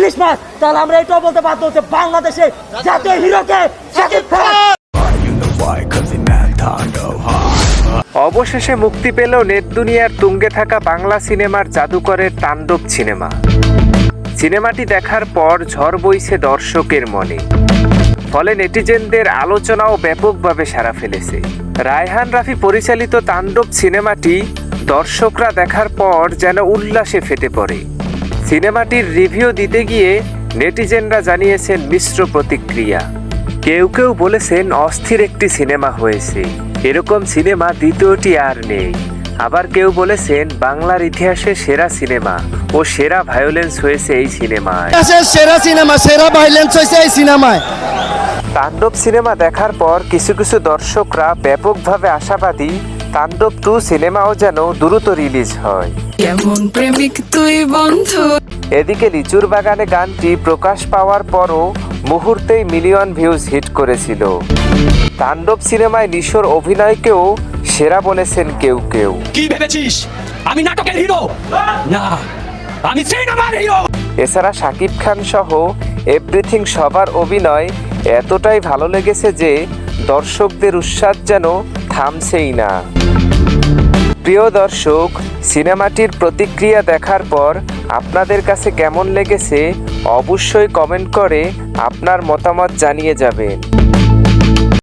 ইলিশ মাছ, তাহলে আমরা এটাও বলতে বাধ্য হচ্ছে বাংলাদেশে জাতীয় হিরোকে শাকিব খান। অবশেষে মুক্তি পেল নেট দুনিয়ার তুঙ্গে থাকা বাংলা সিনেমার জাদুকরের তাণ্ডব সিনেমা। সিনেমাটি দেখার পর ঝড় বইছে দর্শকের মনে, ফলে নেটিজেনদের আলোচনাও ব্যাপকভাবে সাড়া ফেলেছে। রায়হান রাফি পরিচালিত তাণ্ডব সিনেমাটি দর্শকরা দেখার পর যেন উল্লাসে ফেটে পড়ে। সিনেমাটির রিভিউ দিতে গিয়ে নেটিজেনরা জানিয়েছেন মিশ্র প্রতিক্রিয়া। কেউ কেউ বলেছেন অস্থির একটি সিনেমা হয়েছে, এরকম সিনেমা দ্বিতীয়টি আর নেই। আবার কেউ বলেছেন বাংলার ইতিহাসে সেরা সিনেমা ও সেরা ভায়োলেন্স হয়েছে এই সিনেমায়। সেরা ভায়োলেন্স হয়েছে এই সিনেমায়। তাণ্ডব সিনেমা দেখার পর কিছু কিছু দর্শকরা ব্যাপকভাবে আশাবাদী তাণ্ডব 2 সিনেমাও যেন দ্রুত রিলিজ হয়। কেমন প্রেমিক তুই বন্ধু। এদিকে লিচুর বাগানে গানটি প্রকাশ পাওয়ার পরও মুহূর্তেই মিলিয়ন ভিউজ হিট করেছিল। তাণ্ডব সিনেমায় নিশোর অভিনয়কেও সেরা বলেছেন কেউ কেউ। কি ভেবেছিস আমি নাটকের হিরো? না, আমি সিনেমার হিরো। এছাড়া শাকিব খান সহ এভরিথিং সবার অভিনয় এতটাই ভালো লেগেছে যে দর্শকদের উচ্ছ্বাস যেন থামছেই না। প্রিয় দর্শক, সিনেমাটির প্রতিক্রিয়া দেখার পর আপনাদের কাছে কেমন লেগেছে অবশ্যই কমেন্ট করে আপনার মতামত জানিয়ে যাবেন।